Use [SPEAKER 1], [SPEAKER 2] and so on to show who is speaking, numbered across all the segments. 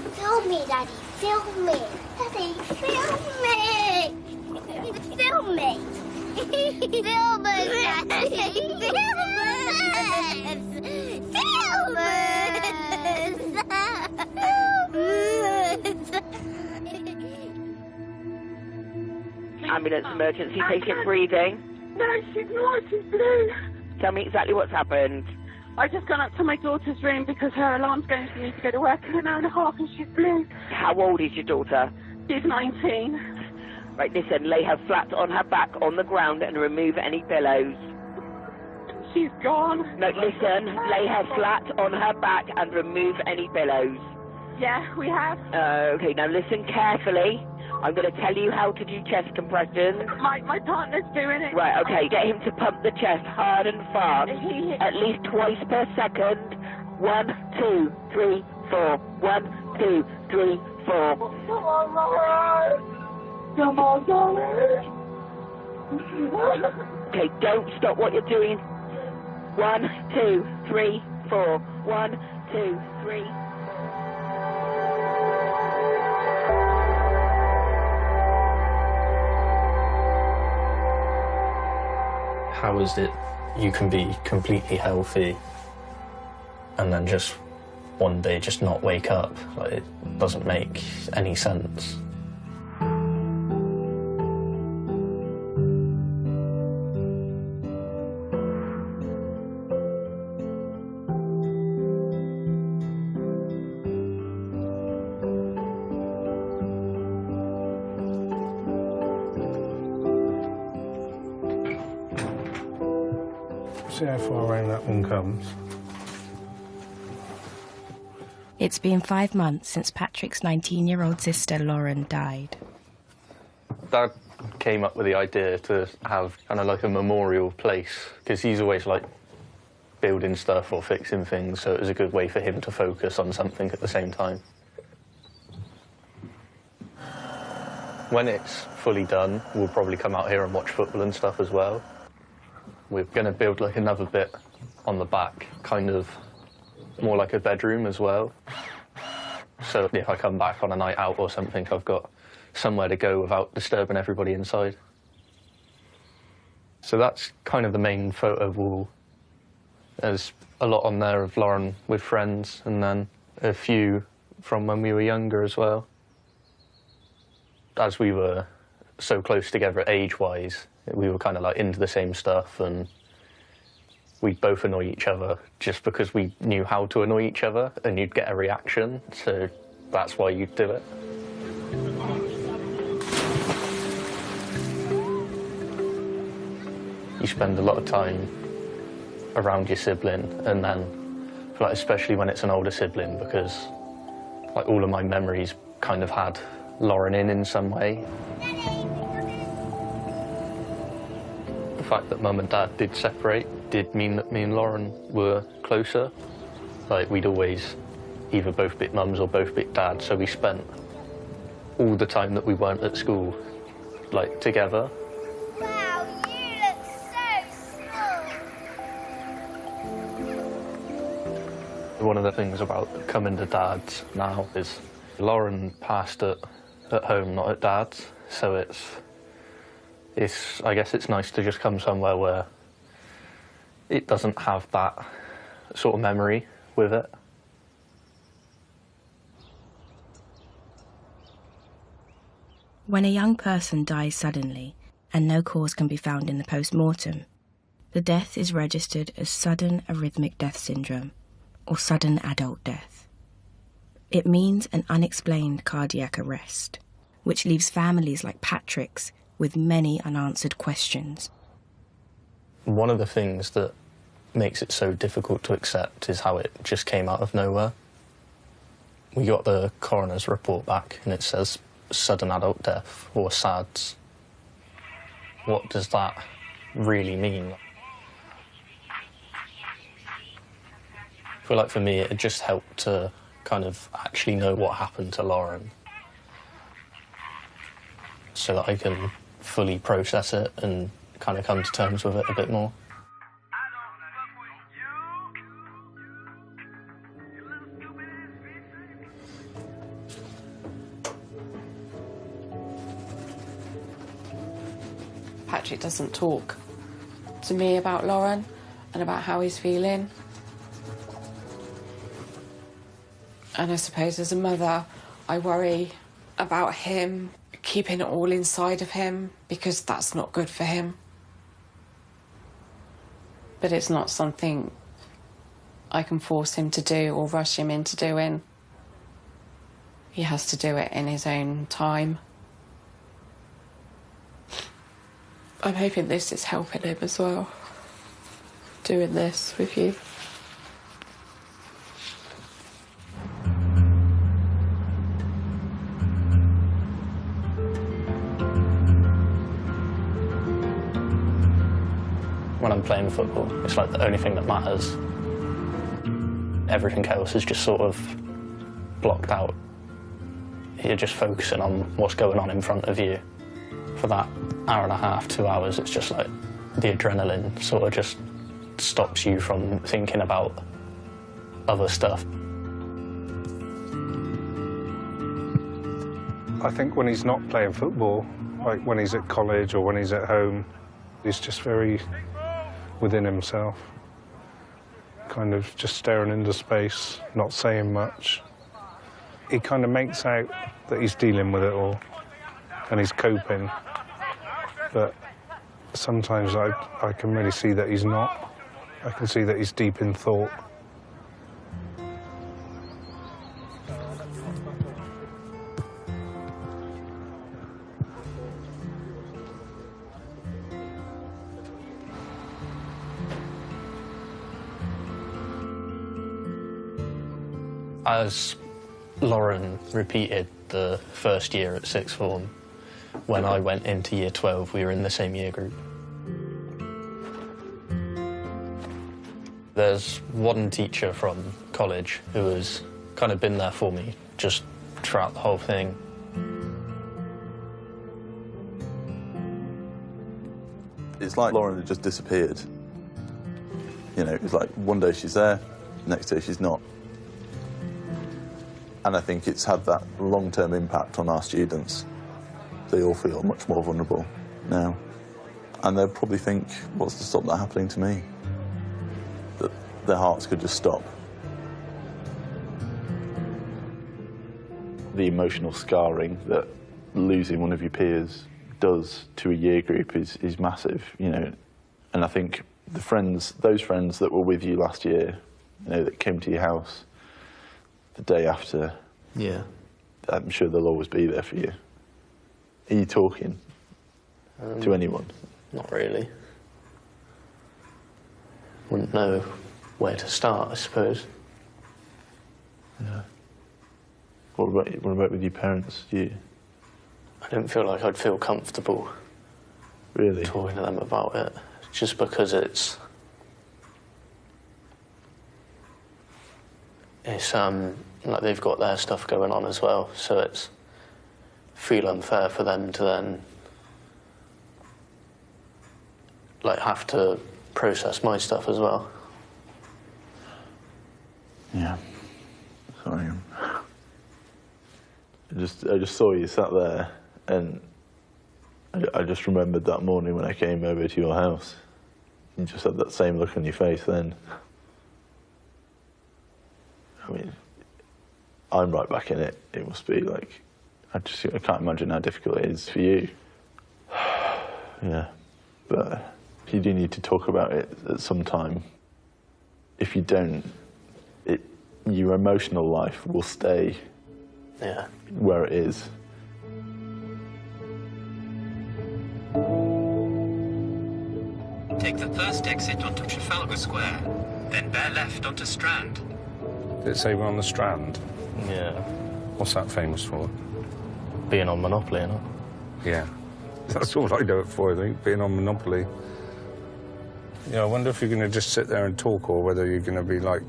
[SPEAKER 1] Film me, Daddy. Film me. Daddy, film me. Film me. Film us, Daddy. Film us. Film us.
[SPEAKER 2] Ambulance emergency patient breathing.
[SPEAKER 3] No, she's not. She's blue.
[SPEAKER 2] Tell me exactly what's happened.
[SPEAKER 3] I just gone up to my daughter's room because her alarm's going for me to go to work in an hour and a half and she's blue.
[SPEAKER 2] How old is your daughter?
[SPEAKER 3] She's 19.
[SPEAKER 2] Right, listen, lay her flat on her back on the ground and remove any pillows.
[SPEAKER 3] She's gone.
[SPEAKER 2] No, listen, lay her flat on her back and remove any pillows.
[SPEAKER 3] Yeah, we have.
[SPEAKER 2] Okay, now listen carefully. I'm going to tell you how to do chest compressions.
[SPEAKER 3] My partner's doing it.
[SPEAKER 2] Right, okay, get him to pump the chest hard and fast, at least twice per second. 1, 2, 3, 4. 1, 2, 3, 4.
[SPEAKER 3] Come on, Lauren. Come on, Lauren.
[SPEAKER 2] Okay, don't stop what you're doing. 1, 2, 3, 4. 1, 2, 3.
[SPEAKER 4] How is it you can be completely healthy and then just one day just not wake up? Like, it doesn't make any sense.
[SPEAKER 5] See how far around that one comes.
[SPEAKER 6] It's been 5 months since Patrick's 19-year-old sister Lauren died.
[SPEAKER 4] Dad came up with the idea to have kind of like a memorial place, because he's always like building stuff or fixing things, so it was a good way for him to focus on something at the same time. When it's fully done, we'll probably come out here and watch football and stuff as well. We're going to build like another bit on the back, kind of more like a bedroom as well. So if I come back on a night out or something, I've got somewhere to go without disturbing everybody inside. So that's kind of the main photo wall. There's a lot on there of Lauren with friends, and then a few from when we were younger as well. As we were so close together age-wise, we were kind of like into the same stuff, and we'd both annoy each other just because we knew how to annoy each other, and you'd get a reaction, so that's why you'd do it. You spend a lot of time around your sibling, and then, like, especially when it's an older sibling, because like all of my memories kind of had Lauren in some way. The fact that Mum and Dad did separate did mean that me and Lauren were closer. Like, we'd always either both bit mums or both bit dad, so we spent all the time that we weren't at school, like, together.
[SPEAKER 1] Wow, you look so small.
[SPEAKER 4] One of the things about coming to Dad's now is Lauren passed at home, not at Dad's, so I guess it's nice to just come somewhere where it doesn't have that sort of memory with it.
[SPEAKER 6] When a young person dies suddenly and no cause can be found in the post-mortem, the death is registered as sudden arrhythmic death syndrome, or sudden adult death. It means an unexplained cardiac arrest, which leaves families like Patrick's with many unanswered questions.
[SPEAKER 4] One of the things that makes it so difficult to accept is how it just came out of nowhere. We got the coroner's report back and it says sudden adult death, or SADS. What does that really mean? I feel like for me it just helped to kind of actually know what happened to Lauren, so that I can fully process it and kind of come to terms with it a bit more.
[SPEAKER 7] Patrick doesn't talk to me about Lauren and about how he's feeling. And I suppose as a mother, I worry about him keeping it all inside of him, because that's not good for him. But it's not something I can force him to do or rush him into doing. He has to do it in his own time. I'm hoping this is helping him as well, doing this with you.
[SPEAKER 4] When I'm playing football, it's like the only thing that matters. Everything else is just sort of blocked out. You're just focusing on what's going on in front of you. For that hour and a half, 2 hours, it's just like the adrenaline sort of just stops you from thinking about other stuff.
[SPEAKER 5] I think when he's not playing football, like when he's at college or when he's at home, he's just very within himself, kind of just staring into space, not saying much. He kind of makes out that he's dealing with it all and he's coping, but sometimes I can really see that he's not. I can see that he's deep in thought.
[SPEAKER 4] As Lauren repeated the first year at sixth form, when I went into year 12, we were in the same year group. There's one teacher from college who has kind of been there for me just throughout the whole thing.
[SPEAKER 8] It's like Lauren had just disappeared. You know, it's like one day she's there, next day she's not. And I think it's had that long-term impact on our students. They all feel much more vulnerable now. And they'll probably think, what's to stop that happening to me? That their hearts could just stop. The emotional scarring that losing one of your peers does to a year group is massive, you know. And I think those friends that were with you last year, you know, that came to your house the day after,
[SPEAKER 4] yeah,
[SPEAKER 8] I'm sure they'll always be there for you. Are you talking to anyone?
[SPEAKER 4] Not really. Wouldn't know where to start, I suppose.
[SPEAKER 8] Yeah. What about with your parents?
[SPEAKER 4] I don't feel like I'd feel comfortable
[SPEAKER 8] Really?
[SPEAKER 4] talking to them about it, just because it's like they've got their stuff going on as well, so it's feel unfair for them to then like have to process my stuff as well.
[SPEAKER 8] Yeah. Sorry. I just saw you sat there, and I just remembered that morning when I came over to your house. You just had that same look on your face then. I mean, I'm right back in it. It must be like, I can't imagine how difficult it is for you. Yeah, but you do need to talk about it at some time. If you don't, your emotional life will stay where it is.
[SPEAKER 9] Take the first exit onto Trafalgar Square, then bear left onto Strand.
[SPEAKER 5] Did it say we're on the Strand?
[SPEAKER 4] Yeah.
[SPEAKER 5] What's that famous for?
[SPEAKER 4] Being on Monopoly, innit?
[SPEAKER 5] Yeah. That's all I know it for, I think, being on Monopoly. Yeah, I wonder if you're going to just sit there and talk, or whether you're going to be like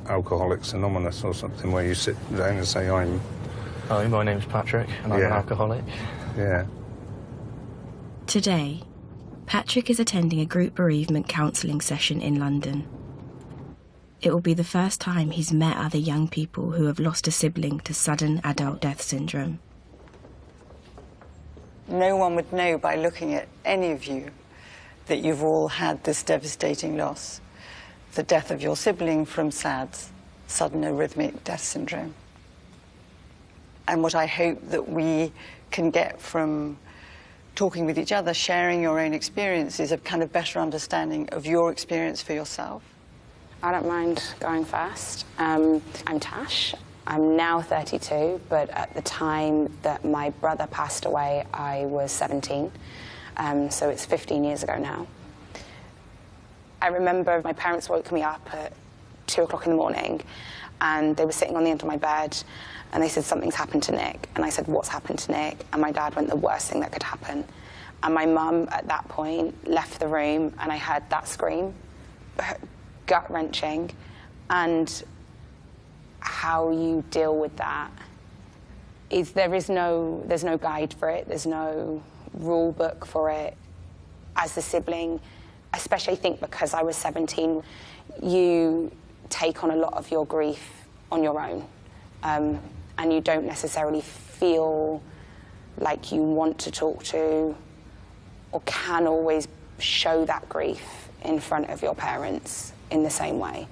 [SPEAKER 5] Alcoholics Anonymous or something, where you sit down and say,
[SPEAKER 4] Hi, my name's Patrick, and I'm an alcoholic.
[SPEAKER 5] Yeah.
[SPEAKER 6] Today, Patrick is attending a group bereavement counselling session in London. It will be the first time he's met other young people who have lost a sibling to sudden adult death syndrome.
[SPEAKER 10] No one would know by looking at any of you that you've all had this devastating loss, the death of your sibling from SADS, sudden arrhythmic death syndrome. And what I hope that we can get from talking with each other, sharing your own experiences, a kind of better understanding of your experience for yourself.
[SPEAKER 11] I don't mind going first. I'm Tash. I'm now 32, but at the time that my brother passed away, I was 17. So it's 15 years ago now. I remember my parents woke me up at 2 o'clock in the morning, and they were sitting on the end of my bed, and they said, something's happened to Nick. And I said, what's happened to Nick? And my dad went, the worst thing that could happen. And my mum, at that point, left the room, and I heard that scream, gut-wrenching. And how you deal with that is there's no guide for it, there's no rule book for it. As the sibling, especially I think because I was 17, you take on a lot of your grief on your own. And you don't necessarily feel like you want to talk to or can always show that grief in front of your parents in the same way.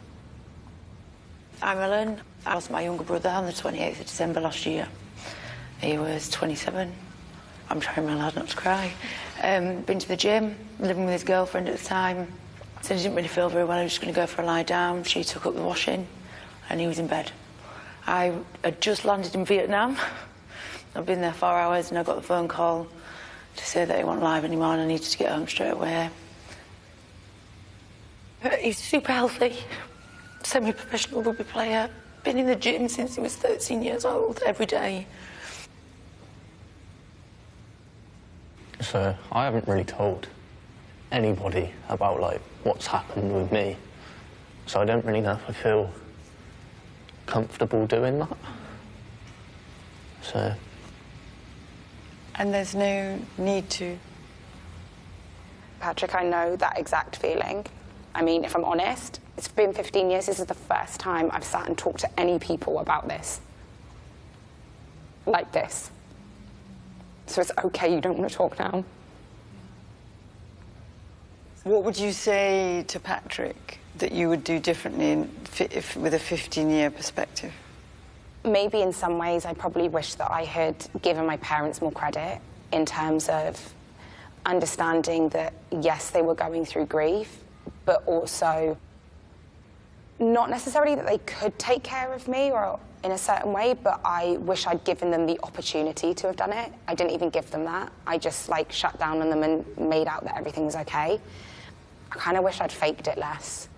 [SPEAKER 12] I'm Ellen. I lost my younger brother on the 28th of December last year. He was 27. I'm trying my hard not to cry. Been to the gym, living with his girlfriend at the time. Said he didn't really feel very well, he was just going to go for a lie down. She took up the washing, and he was in bed. I had just landed in Vietnam. I've been there 4 hours, and I got the phone call to say that he wasn't alive anymore, and I needed to get home straight away. He's super healthy, semi-professional rugby player. Been in the gym since he was 13 years old, every day.
[SPEAKER 4] So I haven't really told anybody about, like, what's happened with me. So I don't really know if I feel comfortable doing that. So...
[SPEAKER 10] And there's no need to.
[SPEAKER 11] Patrick, I know that exact feeling. I mean, if I'm honest, it's been 15 years. This is the first time I've sat and talked to any people about this. Like this. So it's okay, you don't want to talk now.
[SPEAKER 10] What would you say to Patrick that you would do differently with a 15-year perspective?
[SPEAKER 11] Maybe in some ways I probably wish that I had given my parents more credit in terms of understanding that, yes, they were going through grief, but also not necessarily that they could take care of me or in a certain way, but I wish I'd given them the opportunity to have done it. I didn't even give them that. I just, like, shut down on them and made out that everything was okay. I kind of wish I'd faked it less.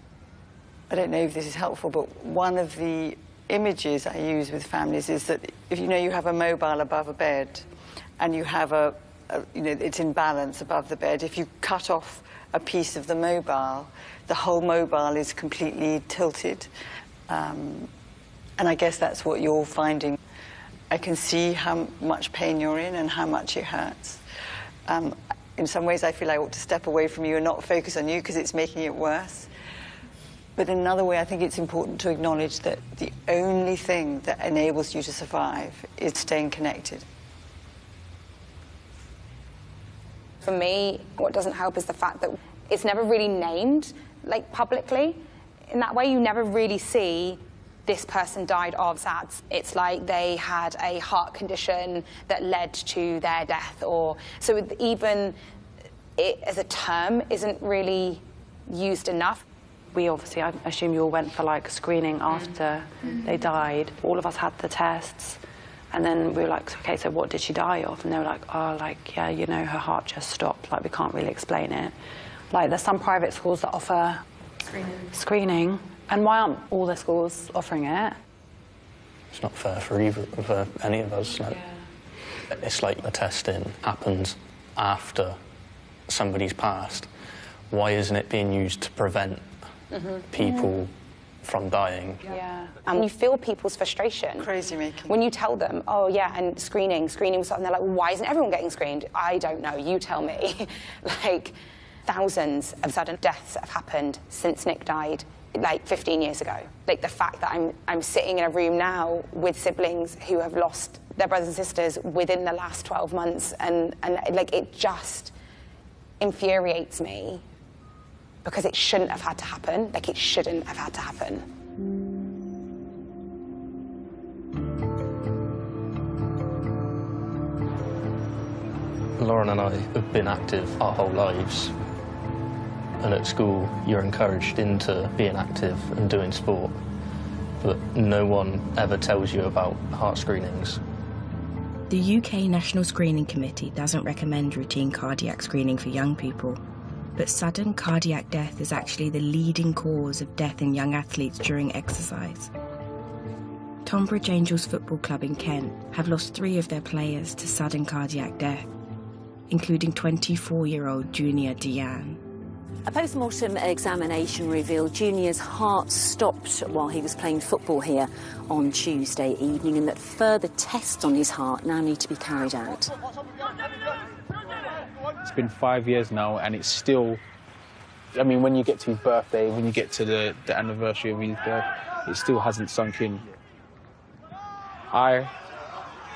[SPEAKER 10] I don't know if this is helpful, but one of the images I use with families is that if you have a mobile above a bed and you have it's in balance above the bed, if you cut off a piece of the mobile, the whole mobile is completely tilted. And I guess that's what you're finding. I can see how much pain you're in and how much it hurts. In some ways, I feel I ought to step away from you and not focus on you because it's making it worse. But in another way, I think it's important to acknowledge that the only thing that enables you to survive is staying connected.
[SPEAKER 11] For me, what doesn't help is the fact that it's never really named, like, publicly. In that way, you never really see this person died of SADS. It's like they had a heart condition that led to their death, or so even it as a term isn't really used enough.
[SPEAKER 13] We obviously, I assume you all went for, like, screening after they died. All of us had the tests, and then we were like, okay, so what did she die of? And they were like, oh, like, yeah, her heart just stopped. Like, we can't really explain it. Like, there's some private schools that offer screening. And why aren't all the schools offering it?
[SPEAKER 4] It's not fair for any of us. Like, it's like the testing happens after somebody's passed. Why isn't it being used to prevent people from dying?
[SPEAKER 11] Yeah. And you feel people's frustration.
[SPEAKER 10] Crazy making.
[SPEAKER 11] When you tell them, oh, yeah, and screening was something, they're like, well, why isn't everyone getting screened? I don't know, you tell me. Like, thousands of sudden deaths have happened since Nick died, like 15 years ago. Like, the fact that I'm sitting in a room now with siblings who have lost their brothers and sisters within the last 12 months, and like, it just infuriates me because it shouldn't have had to happen. Like, it shouldn't have had to happen.
[SPEAKER 4] Lauren and I have been active our whole lives. And at school, you're encouraged into being active and doing sport. But no one ever tells you about heart screenings.
[SPEAKER 6] The UK National Screening Committee doesn't recommend routine cardiac screening for young people, but sudden cardiac death is actually the leading cause of death in young athletes during exercise. Tonbridge Angels Football Club in Kent have lost 3 of their players to sudden cardiac death, including 24-year-old Junior Deanne.
[SPEAKER 14] A post-mortem examination revealed Junior's heart stopped while he was playing football here on Tuesday evening, and that further tests on his heart now need to be carried out.
[SPEAKER 15] It's been 5 years now, and it's still... I mean, when you get to his birthday, when you get to the anniversary of his birth, it still hasn't sunk in. I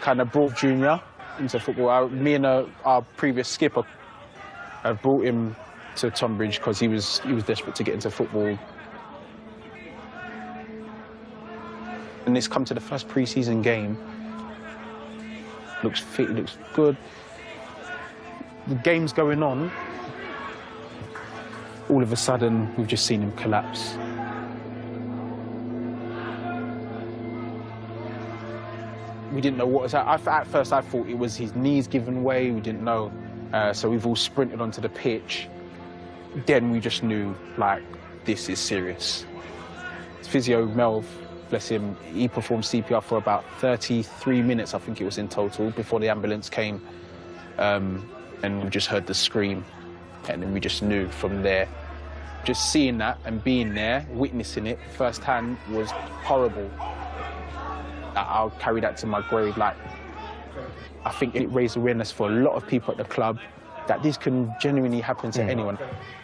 [SPEAKER 15] kind of brought Junior into football. Me and our previous skipper have brought him to Tonbridge because he was desperate to get into football. And it's come to the first pre-season game. Looks fit, looks good. The game's going on. All of a sudden, we've just seen him collapse. We didn't know what was that. At first, I thought it was his knees giving way. We didn't know. So we've all sprinted onto the pitch. Then we just knew, like, this is serious. Physio Melv, bless him, he performed CPR for about 33 minutes, I think it was in total, before the ambulance came. And we just heard the scream. And then we just knew from there. Just seeing that and being there, witnessing it firsthand was horrible. I'll carry that to my grave. Like, I think it raised awareness for a lot of people at the club that this can genuinely happen to anyone.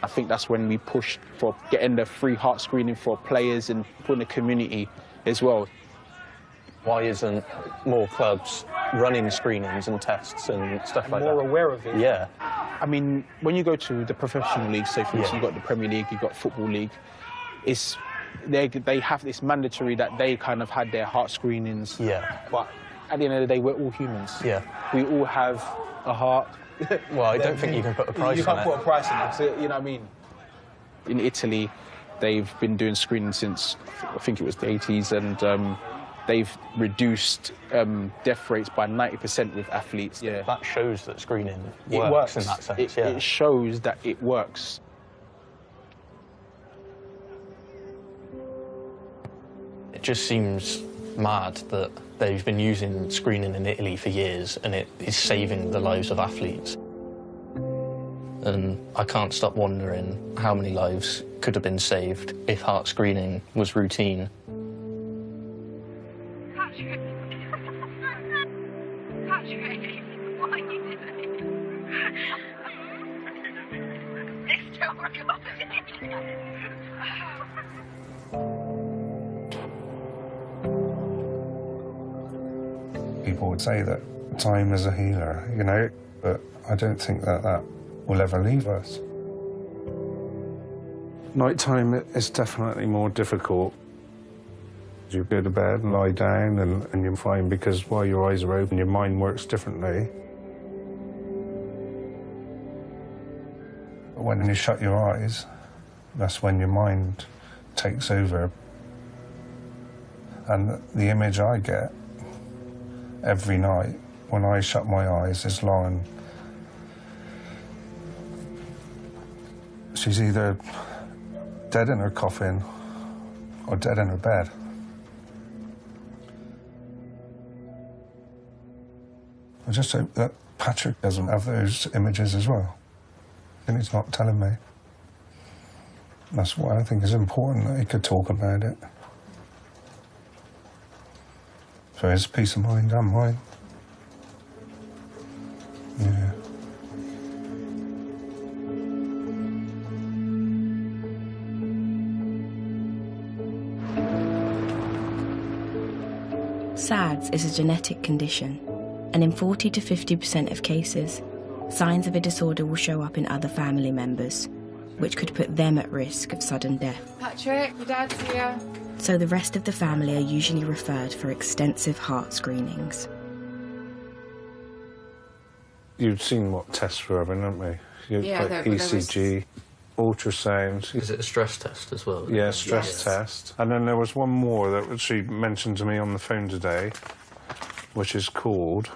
[SPEAKER 15] I think that's when we pushed for getting the free heart screening for players and for the community as well.
[SPEAKER 4] Why isn't more clubs running screenings and tests and stuff like that?
[SPEAKER 15] More aware of it?
[SPEAKER 4] Yeah.
[SPEAKER 15] I mean, when you go to the professional leagues, say for instance, you've got the Premier League, you've got Football League, they have this mandatory that they kind of had their heart screenings.
[SPEAKER 4] Yeah.
[SPEAKER 15] But at the end of the day, we're all humans.
[SPEAKER 4] Yeah.
[SPEAKER 15] We all have a heart.
[SPEAKER 4] Well, I don't think you can put a price on it.
[SPEAKER 15] You can't put a price on it, so, you know what I mean? In Italy, they've been doing screening since, I think it was the 80s, and they've reduced death rates by 90% with athletes. Yeah.
[SPEAKER 4] That shows that screening works in that sense.
[SPEAKER 15] It shows that it works.
[SPEAKER 4] It just seems mad that they've been using screening in Italy for years and it is saving the lives of athletes. And I can't stop wondering how many lives could have been saved if heart screening was routine.
[SPEAKER 1] Patrick! Patrick! What are you doing? It's still recording.
[SPEAKER 5] People would say that time is a healer, you know, but I don't think that will ever leave us. Nighttime is definitely more difficult. You go to bed and lie down and you're fine because while your eyes are open, your mind works differently. But when you shut your eyes, that's when your mind takes over. And the image I get every night when I shut my eyes is Lauren. She's either dead in her coffin or dead in her bed. I just hope that Patrick doesn't have those images as well. And he's not telling me. That's why I think it's important that he could talk about it. For his peace of mind and mine. Yeah.
[SPEAKER 6] SADS is a genetic condition, and in 40 to 50% of cases, signs of a disorder will show up in other family members. which could put them at risk of sudden death.
[SPEAKER 7] Patrick, your dad's here.
[SPEAKER 6] So the rest of the family are usually referred for extensive heart screenings.
[SPEAKER 5] You've seen what tests we're having, haven't we?
[SPEAKER 7] Yeah,
[SPEAKER 5] like ECG, ultrasound.
[SPEAKER 4] Is it a stress test as well?
[SPEAKER 5] Yeah, stress test. And then there was one more that she mentioned to me on the phone today, which is called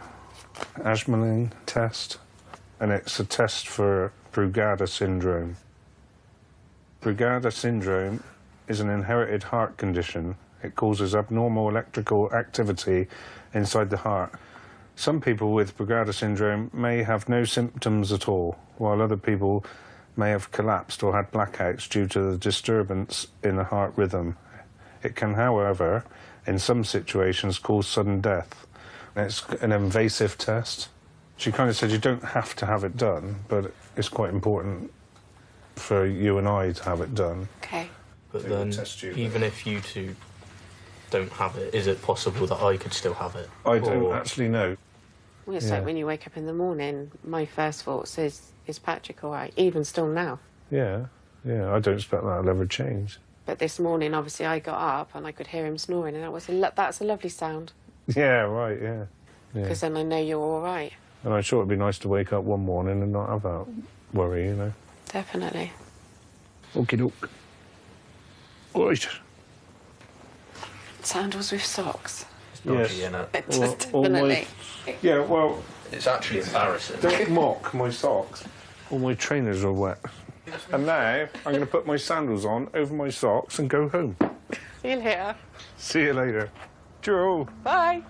[SPEAKER 5] Ashmelin test. And it's a test for Brugada syndrome. Brugada syndrome is an inherited heart condition. It causes abnormal electrical activity inside the heart. Some people with Brugada syndrome may have no symptoms at all, while other people may have collapsed or had blackouts due to the disturbance in the heart rhythm. It can, however, in some situations cause sudden death. It's an invasive test. She kind of said you don't have to have it done, but it's quite important for you and I to have it done.
[SPEAKER 7] Okay.
[SPEAKER 4] But then, even if you two don't have it, is it possible that I could still have it?
[SPEAKER 5] I don't actually know.
[SPEAKER 7] Well, it's like when you wake up in the morning, my first thoughts is Patrick all right? Even still now.
[SPEAKER 5] Yeah, I don't expect that'll ever change.
[SPEAKER 7] But this morning, obviously, I got up and I could hear him snoring, and that's a lovely sound.
[SPEAKER 5] Yeah, right, yeah.
[SPEAKER 7] Because then I know you're all right.
[SPEAKER 5] And I'm sure it'd be nice to wake up one morning and not have that worry, you know.
[SPEAKER 7] Definitely.
[SPEAKER 5] Okie doke. Right.
[SPEAKER 7] Sandals with socks.
[SPEAKER 4] Yes.
[SPEAKER 7] Definitely.
[SPEAKER 5] Yeah, well...
[SPEAKER 4] It's actually embarrassing.
[SPEAKER 5] Don't mock my socks. All my trainers are wet. And now I'm going to put my sandals on over my socks and go home.
[SPEAKER 7] See you later.
[SPEAKER 5] See you later. Joe.
[SPEAKER 7] Bye.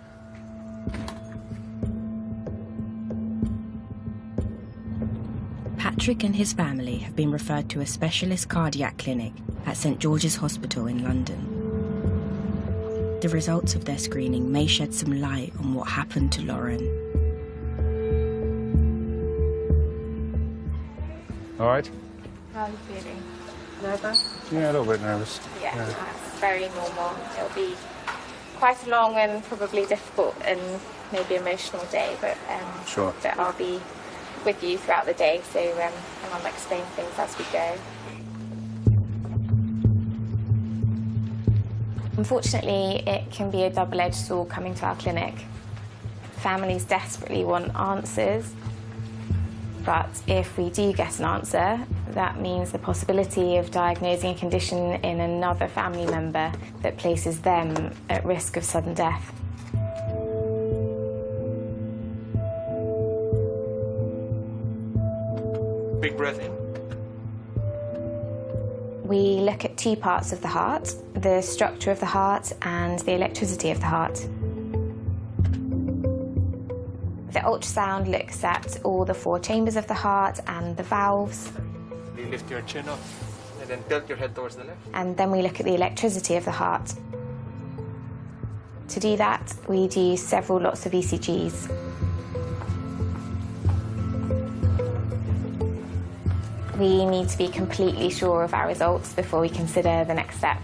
[SPEAKER 6] Patrick and his family have been referred to a specialist cardiac clinic at St George's Hospital in London. The results of their screening may shed some light on what happened to Lauren.
[SPEAKER 5] All right?
[SPEAKER 16] How are you feeling? Nervous?
[SPEAKER 5] Yeah, a little bit nervous.
[SPEAKER 16] Yeah, that's very normal. It'll be quite a long and probably difficult and maybe emotional day, but
[SPEAKER 5] Sure.
[SPEAKER 16] But I'll be with you throughout the day, so and I'll explain things as we go. Unfortunately, it can be a double-edged sword coming to our clinic. Families desperately want answers, but if we do get an answer, that means the possibility of diagnosing a condition in another family member that places them at risk of sudden death.
[SPEAKER 9] Big breath in.
[SPEAKER 16] We look at two parts of the heart, the structure of the heart and the electricity of the heart. The ultrasound looks at all the 4 chambers of the heart and the valves.
[SPEAKER 9] You lift your chin up and then tilt your head towards the left.
[SPEAKER 16] And then we look at the electricity of the heart. To do that, we do several lots of ECGs. We need to be completely sure of our results before we consider the next step.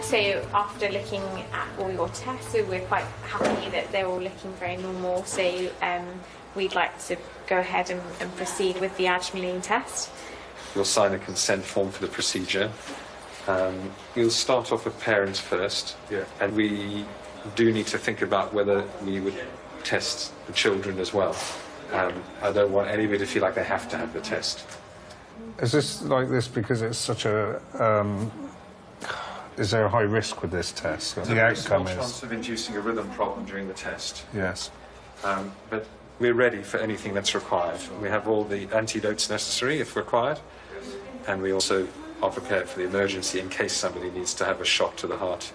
[SPEAKER 16] So after looking at all your tests, so we're quite happy that they're all looking very normal. So we'd like to go ahead and proceed with the Ashmelin test.
[SPEAKER 17] You'll sign a consent form for the procedure. You'll start off with parents first, and we do need to think about whether we would test the children as well. I don't want anybody to feel like they have to have the test.
[SPEAKER 5] Is this like this because it's such a... is there a high risk with this test?
[SPEAKER 17] There's
[SPEAKER 5] The
[SPEAKER 17] a small
[SPEAKER 5] outcome
[SPEAKER 17] chance
[SPEAKER 5] is...
[SPEAKER 17] of inducing a rhythm problem during the test.
[SPEAKER 5] Yes.
[SPEAKER 17] But we're ready for anything that's required. We have all the antidotes necessary if required, and we also are prepared for the emergency in case somebody needs to have a shock to the heart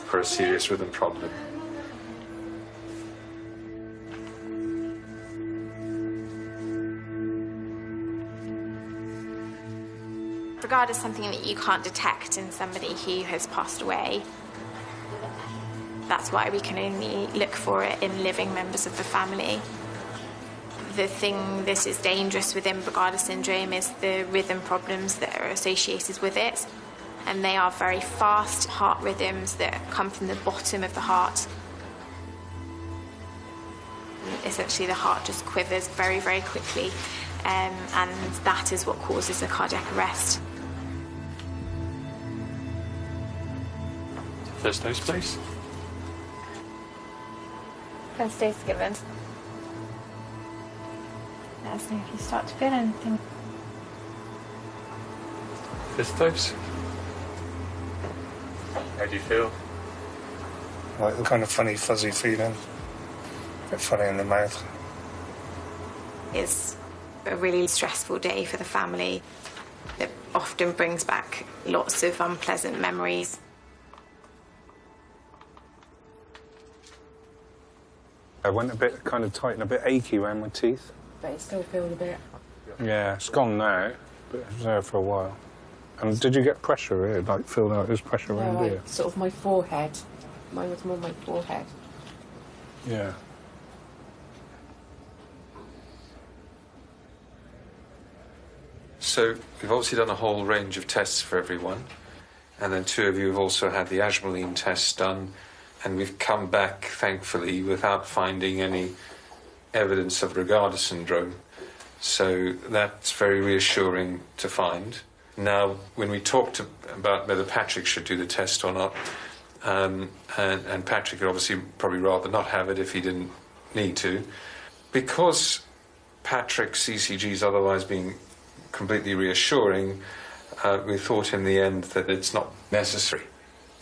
[SPEAKER 17] for a serious rhythm problem.
[SPEAKER 16] Brugada is something that you can't detect in somebody who has passed away. That's why we can only look for it in living members of the family. The thing that is dangerous within Brugada syndrome is the rhythm problems that are associated with it. And they are very fast heart rhythms that come from the bottom of the heart. essentially the heart just quivers very, very quickly, and that is what causes a cardiac arrest.
[SPEAKER 17] First dose, please.
[SPEAKER 16] First dose given. Let us know if you start to feel anything.
[SPEAKER 17] Fifth dose. How do you feel?
[SPEAKER 5] Like a kind of funny, fuzzy feeling. A bit funny in the mouth.
[SPEAKER 16] It's a really stressful day for the family. It often brings back lots of unpleasant memories.
[SPEAKER 5] I went a bit kind of tight and a bit achy around my teeth.
[SPEAKER 13] But it still feels a bit...
[SPEAKER 5] Yeah, it's gone now, but it was there for a while. And did you get pressure here? Like, feel like there's pressure around here?
[SPEAKER 13] Sort of my forehead. Mine was more my forehead.
[SPEAKER 5] Yeah.
[SPEAKER 17] So we've obviously done a whole range of tests for everyone, and then 2 of you have also had the adrenaline tests done, and we've come back, thankfully, without finding any evidence of Regarder syndrome. So that's very reassuring to find. Now, when we talked about whether Patrick should do the test or not, and Patrick would obviously probably rather not have it if he didn't need to, because Patrick's ECG is otherwise being completely reassuring, we thought in the end that it's not necessary.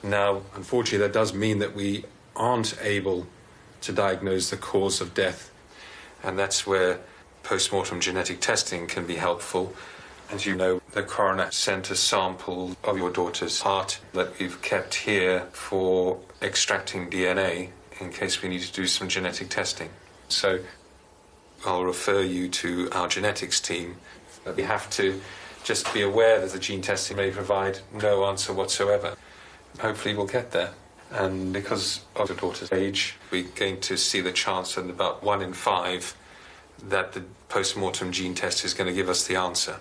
[SPEAKER 17] Now, unfortunately, that does mean that we aren't able to diagnose the cause of death, and that's where post-mortem genetic testing can be helpful. As you know, the coroner sent a sample of your daughter's heart that we've kept here for extracting DNA in case we need to do some genetic testing. So I'll refer you to our genetics team. But we have to just be aware that the gene testing may provide no answer whatsoever. Hopefully we'll get there. And because of your daughter's age, we're going to see the chance in about 1 in 5 that the post-mortem gene test is going to give us the answer.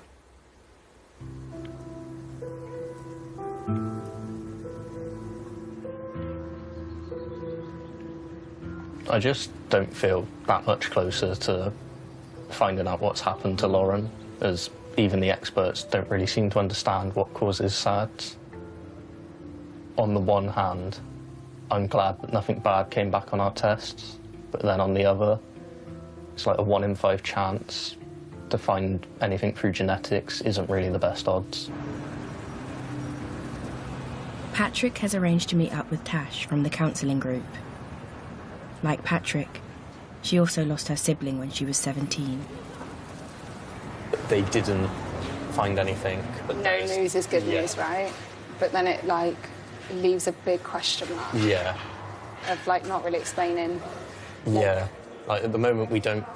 [SPEAKER 4] I just don't feel that much closer to finding out what's happened to Lauren, as even the experts don't really seem to understand what causes SADS. On the one hand, I'm glad that nothing bad came back on our tests, but then on the other, it's like a 1 in 5 chance to find anything through genetics isn't really the best odds.
[SPEAKER 6] Patrick has arranged to meet up with Tash from the counselling group. Like Patrick, she also lost her sibling when she was 17.
[SPEAKER 4] They didn't find anything. But
[SPEAKER 11] no news is good news, right? But then it, like, leaves a big question mark.
[SPEAKER 4] Yeah.
[SPEAKER 11] Of, like, not really explaining.
[SPEAKER 4] Yeah. Like, at the moment, we don't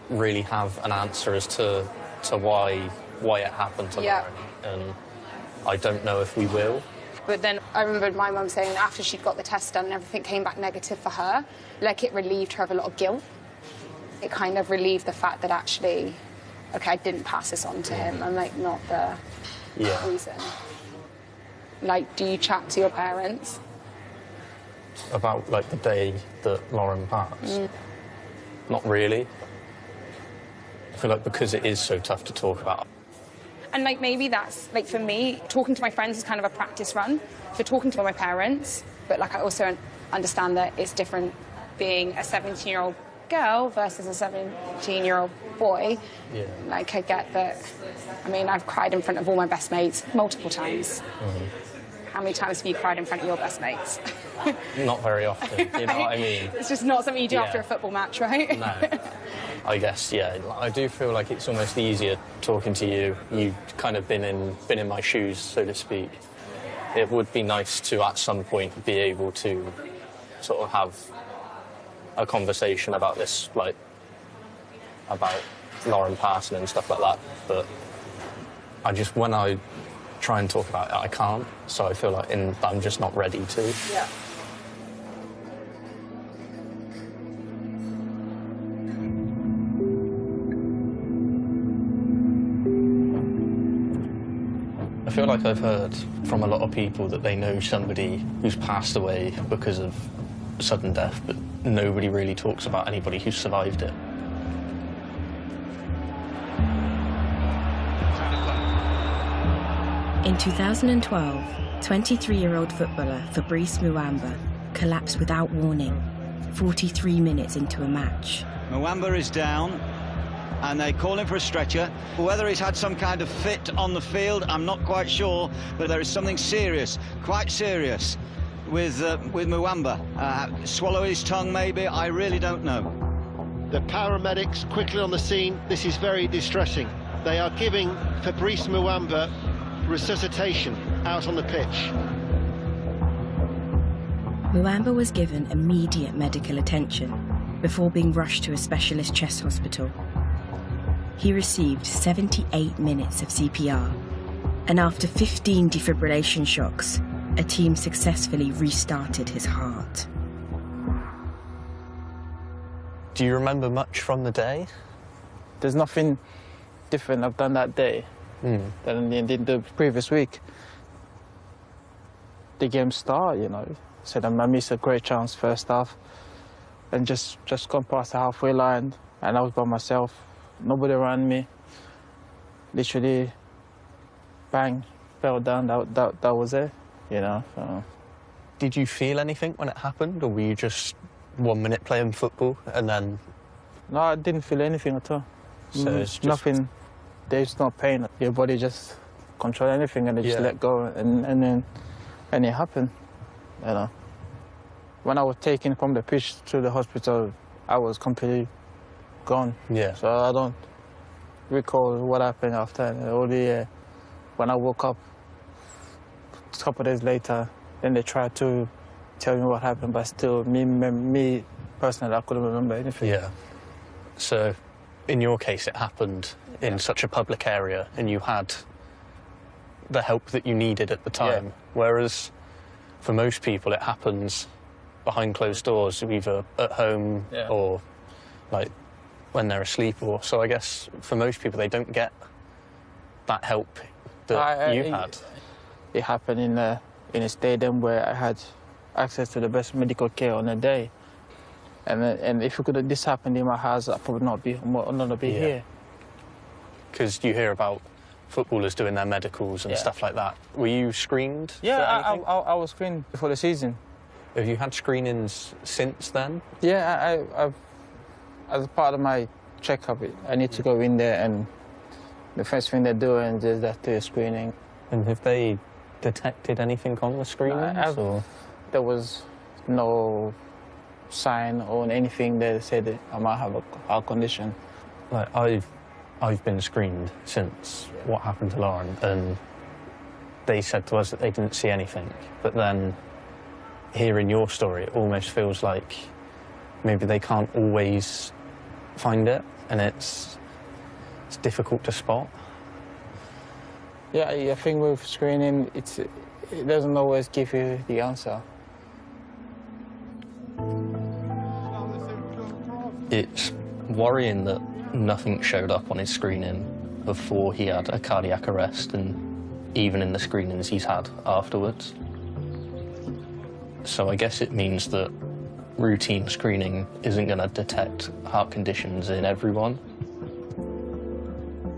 [SPEAKER 4] really have an answer as to why it happened to Lauren. And I don't know if we will.
[SPEAKER 11] But then I remember my mum saying after she'd got the test done and everything came back negative for her, like, it relieved her of a lot of guilt. It kind of relieved the fact that actually, OK, I didn't pass this on to him. I'm, like, not the reason. Like, do you chat to your parents?
[SPEAKER 4] About, like, the day that Lauren passed? Not really. I feel like because it is so tough to talk about.
[SPEAKER 11] And, like, maybe that's, like, for me, talking to my friends is kind of a practice run for talking to my parents. But, like, I also understand that it's different being a 17-year-old girl versus a 17-year-old boy.
[SPEAKER 4] Yeah.
[SPEAKER 11] Like, I get that. I mean, I've cried in front of all my best mates multiple times. How many times have you cried in front of your best mates?
[SPEAKER 4] Not very often, you know what I mean?
[SPEAKER 11] It's just not something you do after a football match, right?
[SPEAKER 4] No. I guess, yeah. I do feel like it's almost easier talking to you. You've kind of been in my shoes, so to speak. It would be nice to, at some point, be able to sort of have a conversation about this, like, about Lauren passing and stuff like that. But when I try and talk about it, I can't. So I feel like I'm just not ready to.
[SPEAKER 11] Yeah.
[SPEAKER 4] I feel like I've heard from a lot of people that they know somebody who's passed away because of sudden death, but nobody really talks about anybody who survived it.
[SPEAKER 6] In 2012, 23-year-old footballer Fabrice Muamba collapsed without warning, 43 minutes into a match.
[SPEAKER 18] Muamba is down, and they call him for a stretcher. Whether he's had some kind of fit on the field, I'm not quite sure, but there is something serious, quite serious, with Muamba. Swallow his tongue, maybe, I really don't know.
[SPEAKER 19] The paramedics quickly on the scene. This is very distressing. They are giving Fabrice Muamba resuscitation out on the pitch.
[SPEAKER 6] Muamba was given immediate medical attention before being rushed to a specialist chest hospital. He received 78 minutes of CPR, and after 15 defibrillation shocks, a team successfully restarted his heart.
[SPEAKER 4] Do you remember much from the day?
[SPEAKER 15] There's nothing different I've done that day than in the previous week. The game started, you know. Said I missed a great chance first half, and just gone past the halfway line, and I was by myself. Nobody around me. Literally, bang, fell down. That was it, you know. So.
[SPEAKER 4] Did you feel anything when it happened, or were you just 1 minute playing football and then?
[SPEAKER 15] No, I didn't feel anything at all.
[SPEAKER 4] So it's just...
[SPEAKER 15] nothing. There's no pain. Your body just control anything, and it just let go, and it happened. You know. When I was taken from the pitch to the hospital, I was completely gone.
[SPEAKER 4] Yeah.
[SPEAKER 15] So I don't recall what happened after. Only when I woke up a couple of days later, then they tried to tell me what happened, but still, me personally, I couldn't remember anything.
[SPEAKER 4] Yeah. So, in your case, it happened in such a public area, and you had the help that you needed at the time. Whereas, for most people, it happens behind closed doors, either at home or, like, when they're asleep. Or so, I guess, for most people, they don't get that help that you had.
[SPEAKER 15] It happened in a stadium where I had access to the best medical care on a day. And if this happened in my house, I'd probably not be here.
[SPEAKER 4] Because you hear about footballers doing their medicals and stuff like that. Were you screened?
[SPEAKER 15] Yeah, I was screened before the season.
[SPEAKER 4] Have you had screenings since then?
[SPEAKER 15] Yeah, I've as part of my checkup, I need to go in there, and the first thing they're doing is that they're screening.
[SPEAKER 4] And have they detected anything on the screenings?
[SPEAKER 15] There was no sign or anything that said that I might have a heart condition.
[SPEAKER 4] Like I've been screened since what happened to Lauren, and they said to us that they didn't see anything. But then, hearing your story, it almost feels like maybe they can't always find it, and it's difficult to spot.
[SPEAKER 15] Yeah, I think with screening, it doesn't always give you the answer.
[SPEAKER 4] It's worrying that nothing showed up on his screening before he had a cardiac arrest, and even in the screenings he's had afterwards. So I guess it means that routine screening isn't going to detect heart conditions in everyone.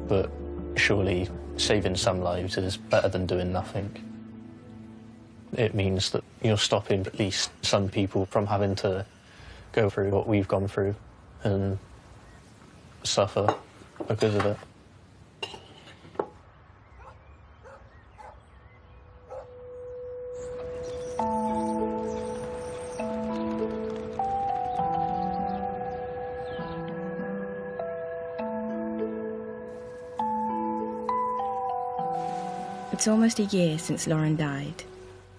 [SPEAKER 4] But surely saving some lives is better than doing nothing. It means that you're stopping at least some people from having to go through what we've gone through and suffer because of it.
[SPEAKER 6] It's almost a year since Lauren died,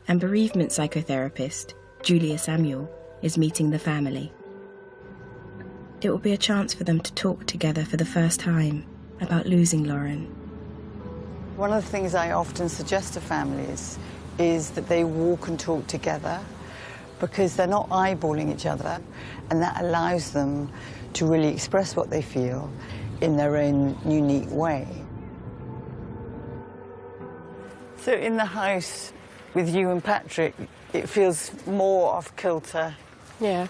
[SPEAKER 6] and bereavement psychotherapist Julia Samuel is meeting the family. It will be a chance for them to talk together for the first time about losing Lauren.
[SPEAKER 10] One of the things I often suggest to families is that they walk and talk together, because they're not eyeballing each other, and that allows them to really express what they feel in their own unique way. So in the house with you and Patrick, it feels more off kilter.
[SPEAKER 7] Yeah,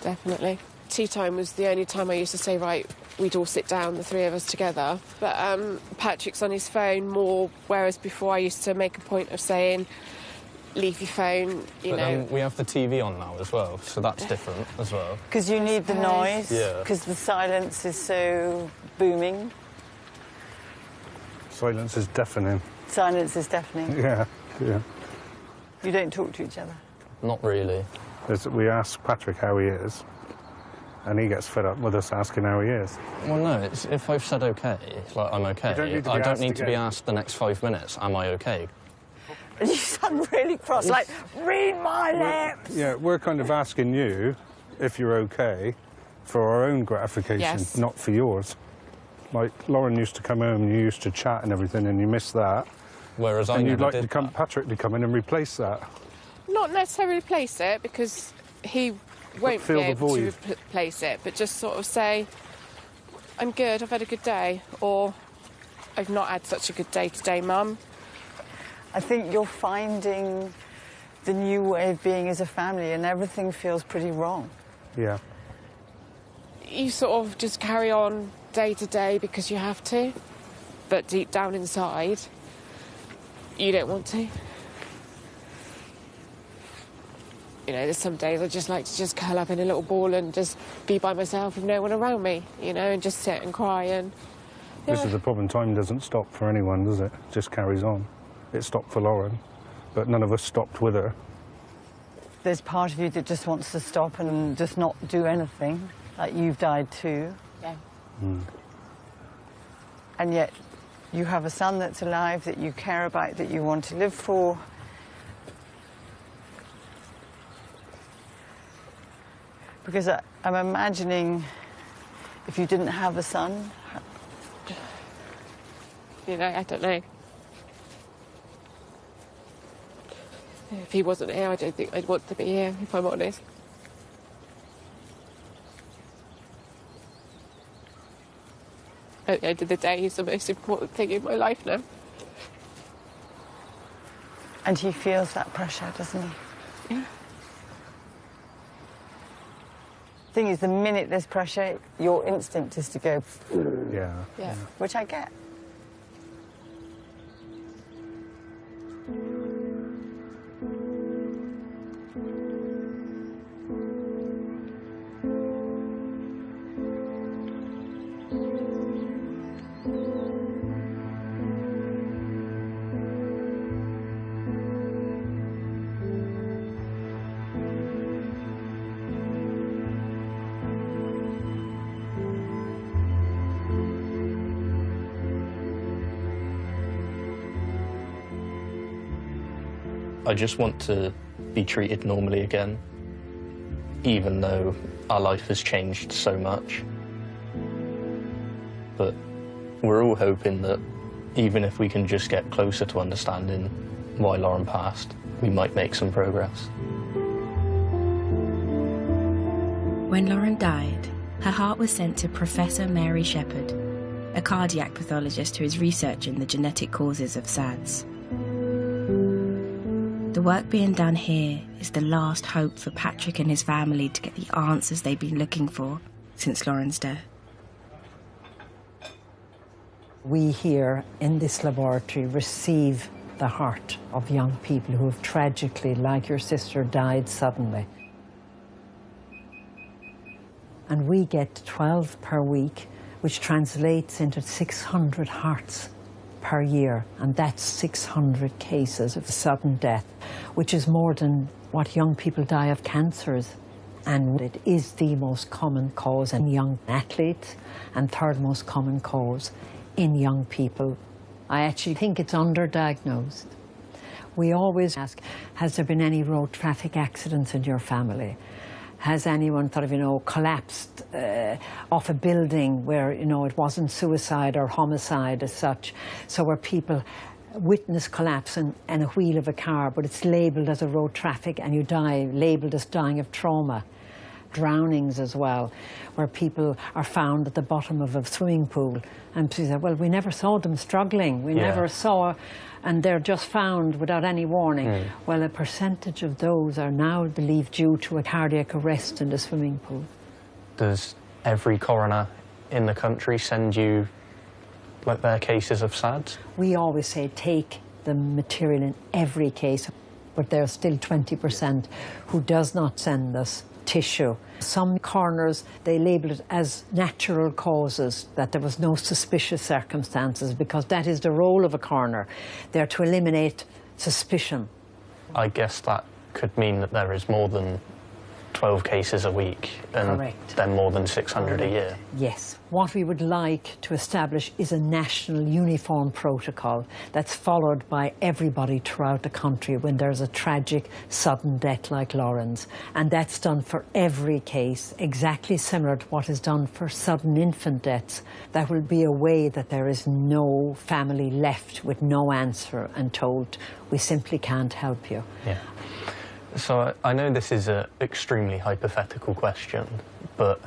[SPEAKER 20] definitely. Tea time was the only time I used to say, right, we'd all sit down, the three of us together. But Patrick's on his phone more, whereas before I used to make a point of saying, leave your phone, you know.
[SPEAKER 4] Then we have the TV on now as well, so that's different as well.
[SPEAKER 10] Because you need the noise,
[SPEAKER 4] Yeah.
[SPEAKER 10] because the silence is so booming.
[SPEAKER 5] Silence is deafening.
[SPEAKER 10] Silence is deafening.
[SPEAKER 5] Yeah, yeah.
[SPEAKER 10] You don't talk to each other.
[SPEAKER 4] Not really.
[SPEAKER 5] We ask Patrick how he is, and he gets fed up with us asking how he is.
[SPEAKER 4] Well, no, it's, if I've said OK, like I'm OK.
[SPEAKER 5] You don't need to be
[SPEAKER 4] I don't
[SPEAKER 5] asked
[SPEAKER 4] need to be
[SPEAKER 5] again.
[SPEAKER 4] asked the next 5 minutes, am I OK?
[SPEAKER 10] And you sound really cross, like, read my lips!
[SPEAKER 5] Yeah, we're kind of asking you if you're OK for our own gratification,
[SPEAKER 20] Yes.
[SPEAKER 5] not for yours. Like, Lauren used to come home, you used to chat and everything, and you missed that.
[SPEAKER 4] Whereas I
[SPEAKER 5] and you'd
[SPEAKER 4] never
[SPEAKER 5] like
[SPEAKER 4] did
[SPEAKER 5] Patrick to come in and replace that.
[SPEAKER 20] Not necessarily replace it, because he won't
[SPEAKER 5] fill
[SPEAKER 20] be
[SPEAKER 5] the
[SPEAKER 20] able to
[SPEAKER 5] void.
[SPEAKER 20] replace it, but just sort of say, I'm good, I've had a good day, or I've not had such a good day today, Mum.
[SPEAKER 10] I think you're finding the new way of being as a family, and everything feels pretty wrong.
[SPEAKER 5] Yeah.
[SPEAKER 20] You sort of just carry on day to day because you have to, but deep down inside, you don't want to. You know, there's some days I just like to just curl up in a little ball and just be by myself with no one around me, you know, and just sit and cry and...
[SPEAKER 5] This is the problem. Time doesn't stop for anyone, does it? It just carries on. It stopped for Lauren, but none of us stopped with her.
[SPEAKER 10] There's part of you that just wants to stop and just not do anything, like you've died too.
[SPEAKER 20] Yeah.
[SPEAKER 5] Mm.
[SPEAKER 10] And yet you have a son that's alive, that you care about, that you want to live for. Because I'm imagining if you didn't have a son...
[SPEAKER 20] You know, I don't know. If he wasn't here, I don't think I'd want to be here, if I'm honest. At the end of the day, he's the most important thing in my life now.
[SPEAKER 10] And he feels that pressure, doesn't he?
[SPEAKER 20] Yeah.
[SPEAKER 10] Thing is, the minute there's pressure, your instinct is to go...
[SPEAKER 5] Yeah.
[SPEAKER 10] Yeah. Which I get.
[SPEAKER 4] I just want to be treated normally again, even though our life has changed so much. But we're all hoping that even if we can just get closer to understanding why Lauren passed, we might make some progress.
[SPEAKER 6] When Lauren died, her heart was sent to Professor Mary Shepherd, a cardiac pathologist who is researching the genetic causes of SADS. The work being done here is the last hope for Patrick and his family to get the answers they've been looking for since Lauren's death.
[SPEAKER 21] We here in this laboratory receive the heart of young people who have tragically, like your sister, died suddenly. And we get 12 per week, which translates into 600 hearts per year, and that's 600 cases of sudden death, which is more than what young people die of cancers. And it is the most common cause in young athletes and third most common cause in young people. I actually think it's underdiagnosed. We always ask, has there been any road traffic accidents in your family? Has anyone collapsed off a building where, it wasn't suicide or homicide as such? So where people witness collapse in a wheel of a car, but it's labelled as a road traffic and you die, labelled as dying of trauma. drownings as well, where people are found at the bottom of a swimming pool and people say, well, we never saw them struggling, we never saw, and they're just found without any warning. Well, a percentage of those are now believed due to a cardiac arrest in the swimming pool.
[SPEAKER 4] Does every coroner in the country send you like their cases of SADs?
[SPEAKER 21] We always say take the material in every case, but there are still 20% who does not send us tissue. Some coroners, they label it as natural causes, that there was no suspicious circumstances, because that is the role of a coroner. They're to eliminate suspicion.
[SPEAKER 4] I guess that could mean that there is more than 12 cases a week and
[SPEAKER 21] Correct.
[SPEAKER 4] then more than 600 a year.
[SPEAKER 21] Yes. What we would like to establish is a national uniform protocol that's followed by everybody throughout the country when there's a tragic sudden death like Lauren's. And that's done for every case, exactly similar to what is done for sudden infant deaths. That will be a way that there is no family left with no answer and told, we simply can't help you.
[SPEAKER 4] Yeah. So I know this is an extremely hypothetical question, but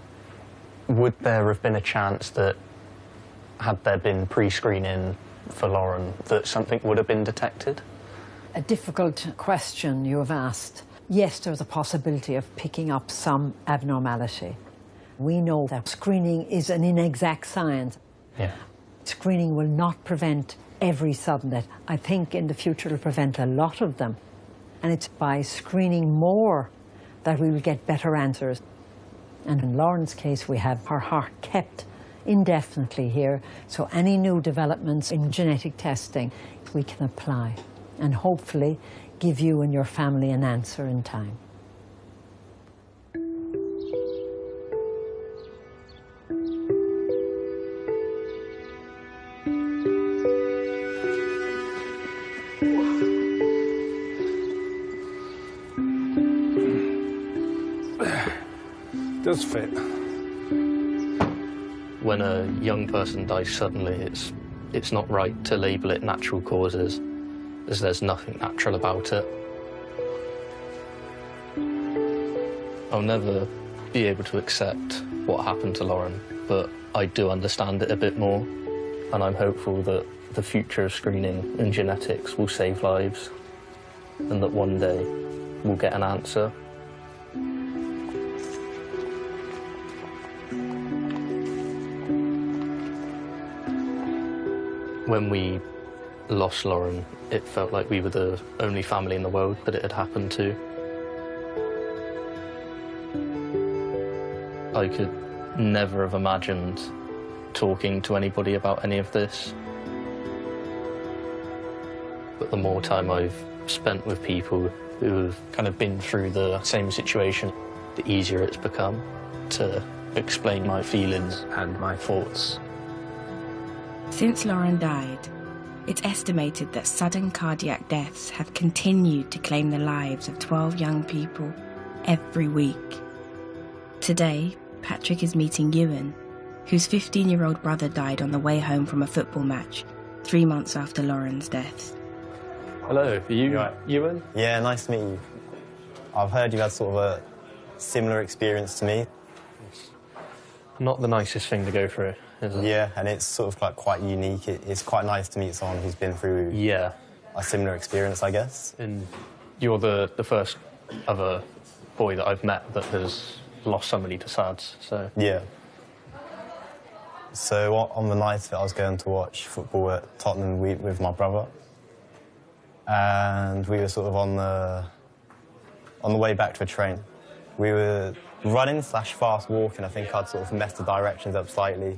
[SPEAKER 4] would there have been a chance that, had there been pre-screening for Lauren, that something would have been detected?
[SPEAKER 21] A difficult question you have asked. Yes, there's a possibility of picking up some abnormality. We know that screening is an inexact science.
[SPEAKER 4] Yeah.
[SPEAKER 21] Screening will not prevent every sudden death. I think in the future it'll prevent a lot of them. And it's by screening more that we will get better answers. And in Lauren's case, we have her heart kept indefinitely here, so any new developments in genetic testing we can apply and hopefully give you and your family an answer in time.
[SPEAKER 5] Does fit.
[SPEAKER 4] When a young person dies suddenly, it's not right to label it natural causes, as there's nothing natural about it. I'll never be able to accept what happened to Lauren, but I do understand it a bit more, and I'm hopeful that the future of screening and genetics will save lives, and that one day we'll get an answer. When we lost Lauren, it felt like we were the only family in the world that it had happened to. I could never have imagined talking to anybody about any of this. But the more time I've spent with people who have kind of been through the same situation, the easier it's become to explain my feelings and my thoughts.
[SPEAKER 6] Since Lauren died, it's estimated that sudden cardiac deaths have continued to claim the lives of 12 young people every week. Today, Patrick is meeting Ewan, whose 15-year-old brother died on the way home from a football match 3 months after Lauren's death.
[SPEAKER 4] Hello, are you Ewan?
[SPEAKER 3] Yeah, nice to meet you. I've heard you had sort of a similar experience to me.
[SPEAKER 4] Not the nicest thing to go through, is it?
[SPEAKER 3] Yeah, and it's sort of like quite unique. It's quite nice to meet someone who's been through a similar experience, I guess.
[SPEAKER 4] And you're the first other boy that I've met that has lost somebody to SADS, so...
[SPEAKER 3] Yeah. So on the night of it, I was going to watch football at Tottenham with my brother. And we were sort of on the way back to a train. We were running / fast walking. I think I'd sort of messed the directions up slightly.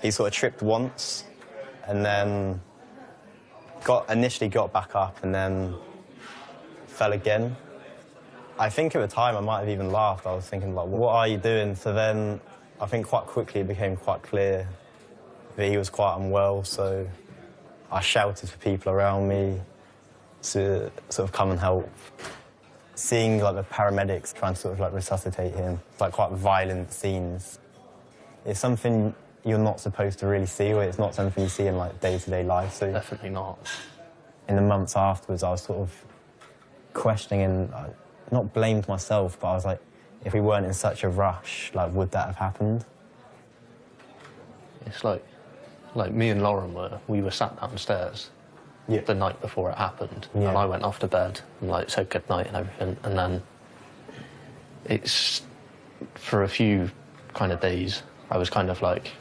[SPEAKER 3] He sort of tripped once and then initially got back up and then fell again. I think at the time I might have even laughed. I was thinking, like, what are you doing? So then I think quite quickly it became quite clear that he was quite unwell, so I shouted for people around me to sort of come and help. Seeing like the paramedics trying to sort of like resuscitate him, like quite violent scenes. It's something you're not supposed to really see, or it's not something you see in like day-to-day life. So
[SPEAKER 4] definitely not.
[SPEAKER 3] In the months afterwards, I was sort of questioning and not blamed myself, but I was like, if we weren't in such a rush, like, would that have happened?
[SPEAKER 4] It's like me and Lauren we were sat downstairs the night before it happened, and I went off to bed and like said goodnight and everything, and then it's, for a few kind of days, I was kind of like,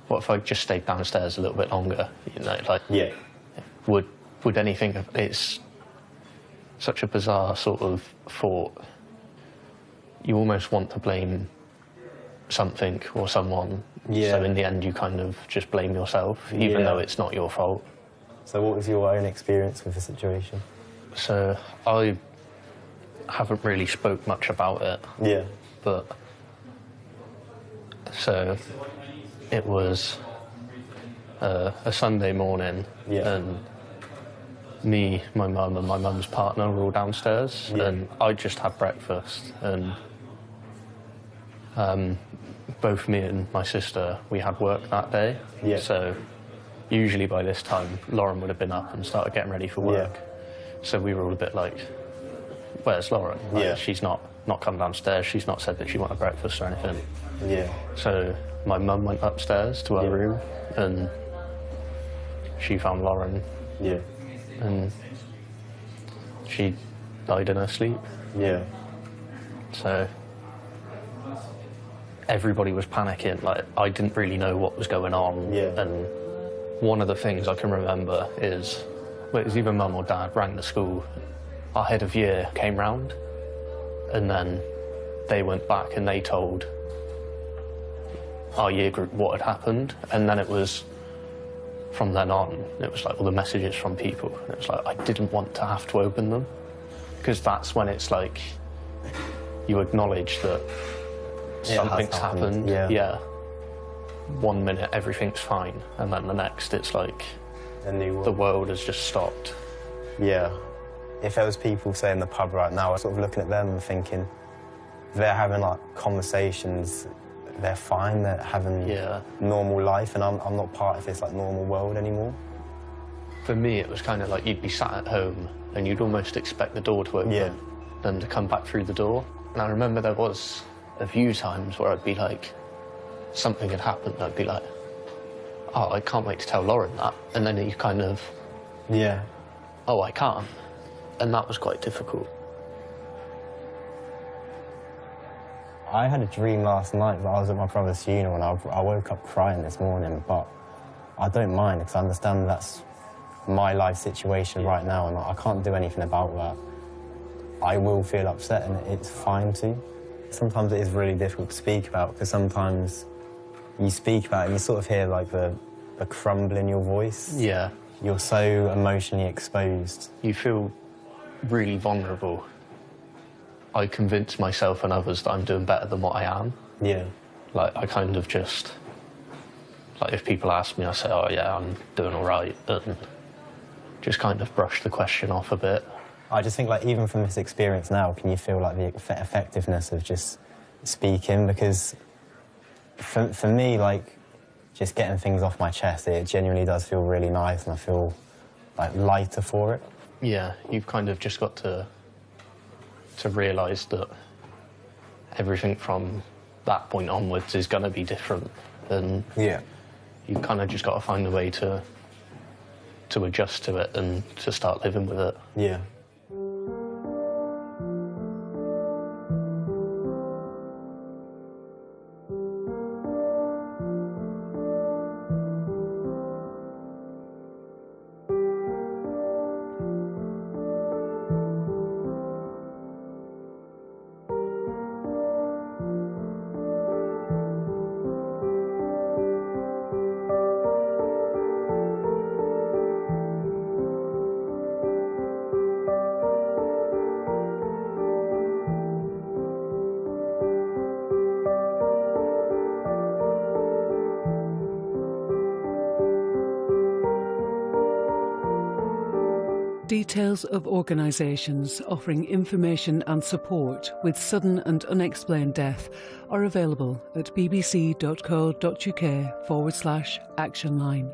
[SPEAKER 4] what if I just stayed downstairs a little bit longer, you know, like, would anything, it's such a bizarre sort of thought. You almost want to blame something or someone, so in the end you kind of just blame yourself, even though it's not your fault.
[SPEAKER 3] So what was your own experience with the situation?
[SPEAKER 4] So I haven't really spoke much about it.
[SPEAKER 3] Yeah.
[SPEAKER 4] But so it was a Sunday morning, and me, my mum and my mum's partner were all downstairs, and I just had breakfast, and both me and my sister, we had work that day. So usually by this time, Lauren would have been up and started getting ready for work. So we were all a bit like, where's Lauren? Like, she's not come downstairs, she's not said that she wanted breakfast or anything. So my mum went upstairs to her room, and she found Lauren. And she died in her sleep. So everybody was panicking, like, I didn't really know what was going on. And one of the things I can remember is, well, it was either mum or dad rang the school, our head of year came round, and then they went back and they told our year group what had happened, and then it was, from then on, it was like all the messages from people. It was like, I didn't want to have to open them, because that's when it's like, you acknowledge that something's happened. One minute everything's fine, and then the next it's like the world has just stopped.
[SPEAKER 3] If there was people, say, in the pub right now, I'm sort of looking at them and thinking, they're having like conversations, they're fine, they're having normal life, and I'm not part of this like normal world anymore.
[SPEAKER 4] For me, it was kind of like you'd be sat at home and you'd almost expect the door to open, them to come back through the door. And I remember there was a few times where I'd be like, something had happened, I'd be like, oh, I can't wait to tell Lauren that. And then you kind of, oh, I can't. And that was quite difficult.
[SPEAKER 3] I had a dream last night that I was at my brother's funeral, and I woke up crying this morning, but I don't mind, because I understand that's my life situation right now, and I can't do anything about that. I will feel upset, and it's fine to. Sometimes it is really difficult to speak about, because sometimes you speak about it and you sort of hear like the crumble in your voice. You're so emotionally exposed.
[SPEAKER 4] You feel really vulnerable. I convince myself and others that I'm doing better than what I am. Like, I kind of just, like, if people ask me, I say, oh yeah, I'm doing all right, and just kind of brush the question off a bit.
[SPEAKER 3] I just think, like, even from this experience now, can you feel like the effectiveness of just speaking? Because for me, like, just getting things off my chest, it genuinely does feel really nice, and I feel like lighter for it.
[SPEAKER 4] You've kind of just got to realise that everything from that point onwards is going to be different, and you kind of just got to find a way to adjust to it and to start living with it.
[SPEAKER 2] Details of organisations offering information and support with sudden and unexplained death are available at bbc.co.uk/action line.